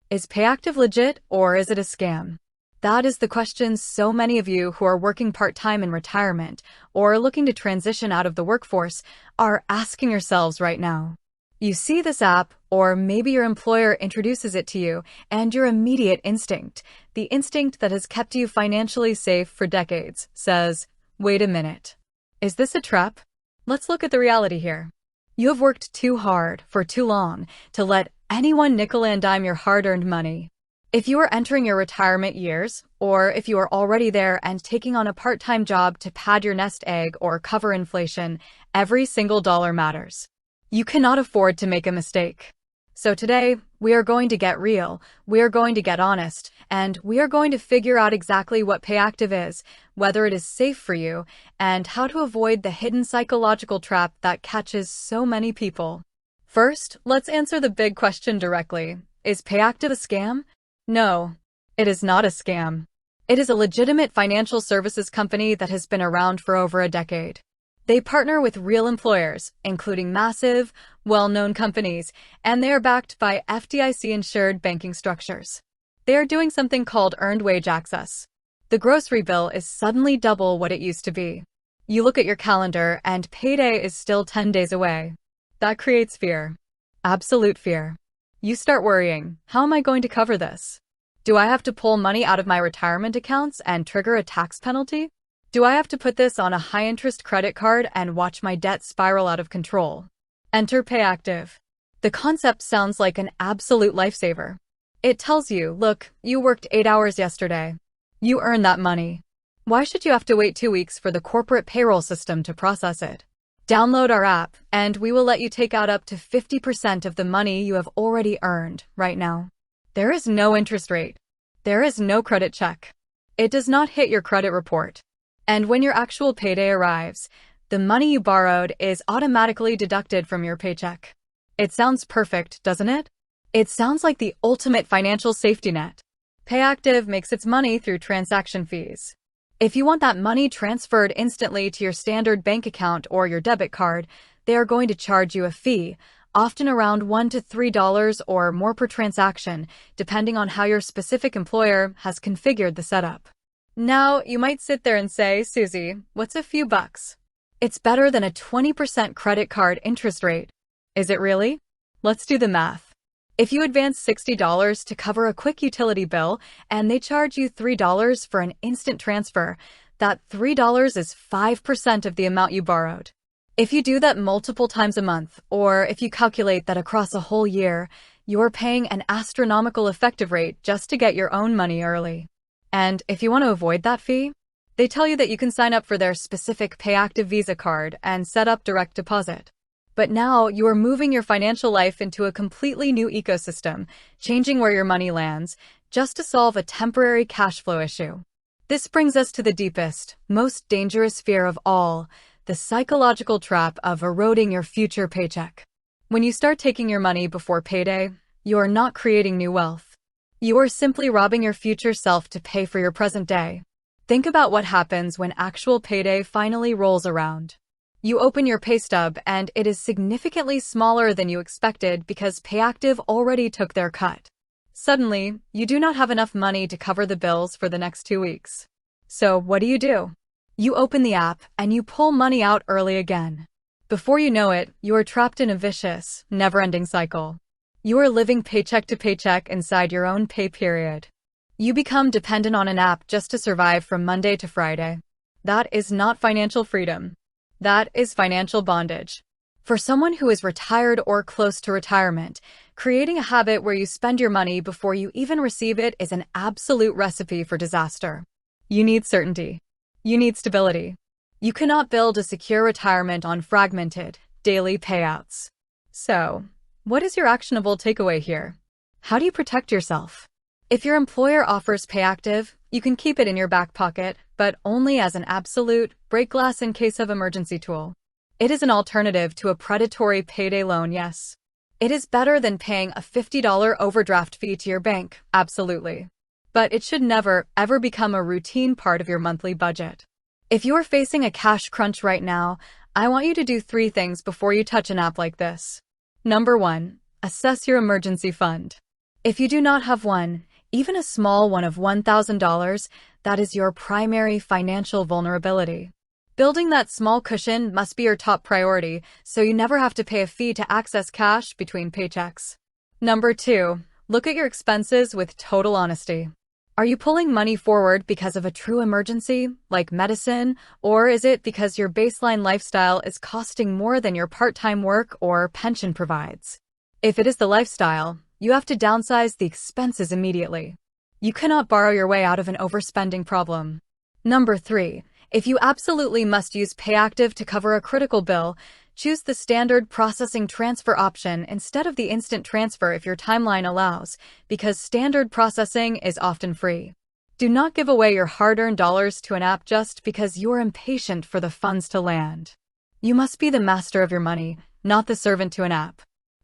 Is Payactiv legit or is it a scam? That is the question so many of you who are working part-time in retirement or looking to transition out of the workforce are asking yourselves right now. You see this app, or maybe your employer introduces it to you, and your immediate instinct, the instinct that has kept you financially safe for decades, says, "Wait a minute. Is this a trap?" Let's look at the reality here. You have worked too hard for too long to let anyone nickel and dime your hard-earned money. If you are entering your retirement years, or if you are already there and taking on a part-time job to pad your nest egg or cover inflation, every single dollar matters. You cannot afford to make a mistake. So today, we are going to get real, we are going to get honest, and we are going to figure out exactly what Payactiv is, whether it is safe for you, and how to avoid the hidden psychological trap that catches so many people. First, let's answer the big question directly. Is Payactiv a scam? No, it is not a scam. It is a legitimate financial services company that has been around for over a decade. They partner with real employers, including massive, well-known companies, and they are backed by FDIC-insured banking structures. They are doing something called earned wage access. The grocery bill is suddenly double what it used to be. You look at your calendar and payday is still 10 days away. That creates fear. Absolute fear. You start worrying, how am I going to cover this? Do I have to pull money out of my retirement accounts and trigger a tax penalty? Do I have to put this on a high-interest credit card and watch my debt spiral out of control? Enter Payactiv. The concept sounds like an absolute lifesaver. It tells you, look, you worked 8 hours yesterday. You earned that money. Why should you have to wait 2 weeks for the corporate payroll system to process it? Download our app, and we will let you take out up to 50% of the money you have already earned right now. There is no interest rate. There is no credit check. It does not hit your credit report. And when your actual payday arrives, the money you borrowed is automatically deducted from your paycheck. It sounds perfect, doesn't it? It sounds like the ultimate financial safety net. Payactiv makes its money through transaction fees. If you want that money transferred instantly to your standard bank account or your debit card, they are going to charge you a fee, often around $1 to $3 or more per transaction, depending on how your specific employer has configured the setup. Now, you might sit there and say, Susie, what's a few bucks? It's better than a 20% credit card interest rate. Is it really? Let's do the math. If you advance $60 to cover a quick utility bill and they charge you $3 for an instant transfer, that $3 is 5% of the amount you borrowed. If you do that multiple times a month, or if you calculate that across a whole year, you're paying an astronomical effective rate just to get your own money early. And if you want to avoid that fee, they tell you that you can sign up for their specific Payactiv Visa card and set up direct deposit. But now you are moving your financial life into a completely new ecosystem, changing where your money lands, just to solve a temporary cash flow issue. This brings us to the deepest, most dangerous fear of all, the psychological trap of eroding your future paycheck. When you start taking your money before payday, you are not creating new wealth. You are simply robbing your future self to pay for your present day. Think about what happens when actual payday finally rolls around. You open your pay stub and it is significantly smaller than you expected because Payactiv already took their cut. Suddenly, you do not have enough money to cover the bills for the next 2 weeks. So what do? You open the app and you pull money out early again. Before you know it, you are trapped in a vicious, never-ending cycle. You are living paycheck to paycheck inside your own pay period. You become dependent on an app just to survive from Monday to Friday. That is not financial freedom. That is financial bondage. For someone who is retired or close to retirement, creating a habit where you spend your money before you even receive it is an absolute recipe for disaster. You need certainty. You need stability. You cannot build a secure retirement on fragmented, daily payouts. So, what is your actionable takeaway here? How do you protect yourself? If your employer offers Payactiv, you can keep it in your back pocket, but only as an absolute break glass in case of emergency tool. It is an alternative to a predatory payday loan, yes. It is better than paying a $50 overdraft fee to your bank, absolutely. But it should never, ever become a routine part of your monthly budget. If you are facing a cash crunch right now, I want you to do 3 things before you touch an app like this. Number 1, assess your emergency fund. If you do not have one, even a small one of $1,000, that is your primary financial vulnerability. Building that small cushion must be your top priority, so you never have to pay a fee to access cash between paychecks. Number 2, look at your expenses with total honesty. Are you pulling money forward because of a true emergency, like medicine, or is it because your baseline lifestyle is costing more than your part-time work or pension provides? If it is the lifestyle, you have to downsize the expenses immediately. You cannot borrow your way out of an overspending problem. Number 3, if you absolutely must use Payactiv to cover a critical bill, choose the standard processing transfer option instead of the instant transfer if your timeline allows, because standard processing is often free. Do not give away your hard-earned dollars to an app just because you're impatient for the funds to land. You must be the master of your money, not the servant to an app.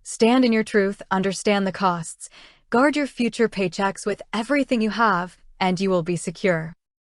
Stand in your truth, understand the costs, guard your future paychecks with everything you have, and you will be secure.